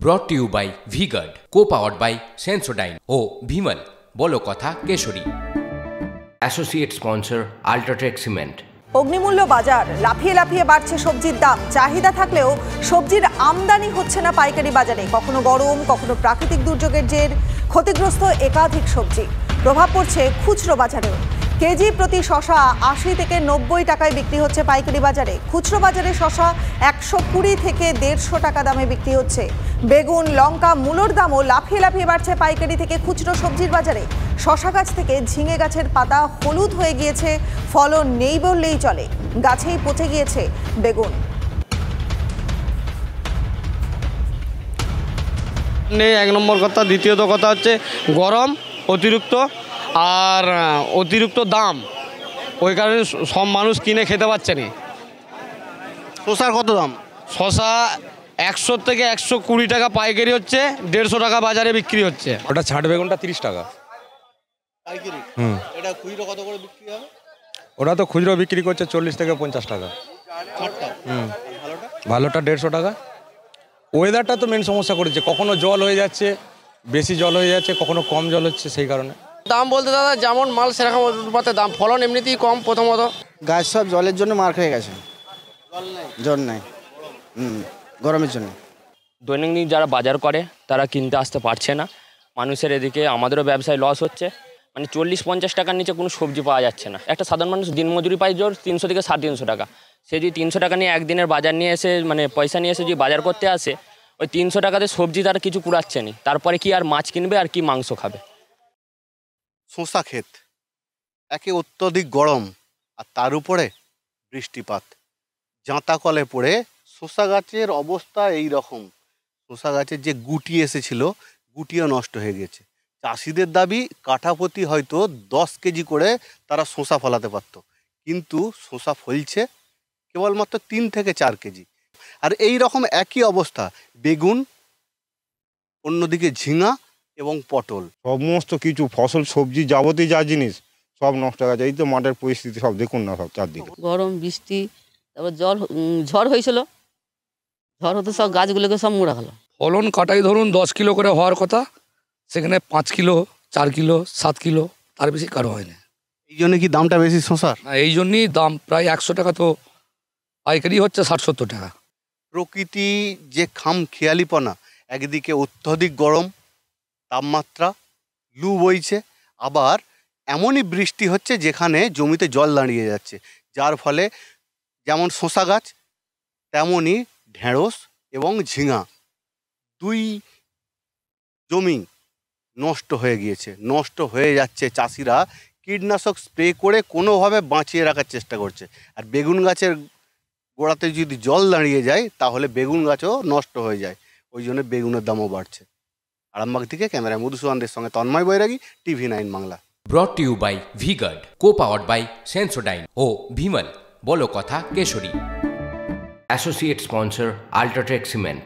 brought to you by V-Guard, co-powered by Sensodyne O Vimal বলো কথা Keshari. Associate sponsor UltraTech cement. অগ্নিমূল্য বাজার, লাফিয়ে লাফিয়ে বাড়ছে সবজির দাম। চাহিদা থাকলেও সবজির আমদানি হচ্ছে না পাইকারি বাজারে। কখনো গরম, কখনো প্রাকৃতিক দুর্যোগের জের ক্ষতিগ্রস্ত একাধিক সবজি। প্রভাব পড়ছে খুচরো বাজারেও। কেজি প্রতি শসা ৮০ থেকে ৯০ টাকায় বিক্রি হচ্ছে পাইকারি বাজারে। খুচরো বাজারে শসা ১২০ থেকে ১৫০ টাকা দামে বিক্রি হচ্ছে। বেগুন, লঙ্কা, মূলোর দামও লাফিয়ে লাফিয়ে বাড়ছে পাইকারি থেকে খুচরো সবজির বাজারে। শসা গাছ থেকে ঝিঙে গাছের পাতা হলুদ হয়ে গিয়েছে, ফলন নেই বললেই চলে। গাছেই পচে গিয়েছে বেগুন। এক নম্বর কথা। দ্বিতীয়ত কথা হচ্ছে গরম অতিরিক্ত আর অতিরিক্ত দাম, ওই কারণে সব মানুষ কিনে খেতে পারছে না। শসার কত দাম? শসা ১০০ থেকে ১২০ টাকা পাইকারি হচ্ছে, ১৫০ টাকা বাজারে বিক্রি হচ্ছে। ওটা ছাট বেগুনটা ৩০ টাকা পাইকারি। এটা খুচরো কত করে বিক্রি হবে? ওরা তো খুচরো বিক্রি করছে ৪০ থেকে ৫০ টাকা। ভালোটা ১৫০ টাকা। ওয়েদারটা তো মেন সমস্যা করেছে, কখনো জল হয়ে যাচ্ছে, বেশি জল হয়ে যাচ্ছে, কখনো কম জল হচ্ছে, সেই কারণে দাম বলতে দাদা যেমন মাল সেরকম অনুপাতে দাম। ফলন এমনিতেই কম। প্রথমত গাছ সব জলের জন্য মার খেয়ে গেছে। জল নাই গরমের জন্য। দৈনন্দিন যারা বাজার করে তারা কিনতে আসতে পারছে না। মানুষের এদিকে আমাদেরও ব্যবসায় লস হচ্ছে। মানে ৪০-৫০ টাকার নিচে কোনো সবজি পাওয়া যাচ্ছে না। একটা সাধারণ মানুষ দিনমজুরি পায় জোর ৩০০ থেকে ৩৫০ টাকা। সে যদি ৩০০ টাকা নিয়ে একদিনের বাজার নিয়ে এসে, মানে পয়সা নিয়ে এসে যদি বাজার করতে আসে, ওই ৩০০ টাকাতে সবজি তার কিছু কুড়াচ্ছে না। তারপরে কি আর মাছ কিনবে আর কি মাংস খাবে? শসা ক্ষেত, একে অত্যধিক গরম আর তার উপরে বৃষ্টিপাত, জাঁতা কলে পড়ে শসা গাছের অবস্থা এই রকম। শসা গাছের যে গুটি এসেছিল, গুটিও নষ্ট হয়ে গেছে। চাষিদের দাবি কাঠাপতি হয়তো ১০ কেজি করে তারা শসা ফলাতে পারত, কিন্তু শসা ফলছে কেবলমাত্র ৩ থেকে ৪ কেজি। আর এই রকম একই অবস্থা বেগুন, অন্যদিকে ঝিঙা এবং পটল। সমস্ত কিছু ফসল সবজি যাবতীয় যা জিনিস সব নষ্ট হয়ে গেছে। এই তো মাঠের পরিস্থিতি সব দেখুন না, সব চারদিকে গরম, বৃষ্টি, তারপর ঝড় হয়েছিল। ঝড় হতে সব গাছগুলোকে সব মুড়া গেল। ফলন কাটাই ধরুন ১০ কিলো করে হওয়ার কথা, সেখানে ৫ কিলো, ৪ কিলো, ৭ কিলো, তার বেশি কারো হয়নি। এই জন্য কি দামটা বেশি শসার? এই জন্যই দাম প্রায় ১০০ টাকা, তো পাইকারি হচ্ছে ৬০-৭০ টাকা। প্রকৃতি যে খামখেয়ালিপনা, একদিকে অত্যধিক গরম তাপমাত্রা, লু বইছে, আবার এমনই বৃষ্টি হচ্ছে যেখানে জমিতে জল দাঁড়িয়ে যাচ্ছে, যার ফলে যেমন শসা গাছ তেমনই ঢেঁড়স এবং ঝিঙা, দুই জমি নষ্ট হয়ে গিয়েছে, নষ্ট হয়ে যাচ্ছে। চাষিরা কীটনাশক স্প্রে করে কোনোভাবে বাঁচিয়ে রাখার চেষ্টা করছে। আর বেগুন গাছের গোড়াতে যদি জল দাঁড়িয়ে যায় তাহলে বেগুন গাছও নষ্ট হয়ে যায়, ওই জন্য বেগুনের দামও বাড়ছে। আরামবাগ থেকে ক্যামেরায় মধুসূদনদের সঙ্গে তন্ময় বৈরাগী, TV9 Bangla. brought to you by V-Guard, co-powered by Sensodyne O Vimal বলো কথা Keshari. Associate sponsor UltraTech cement.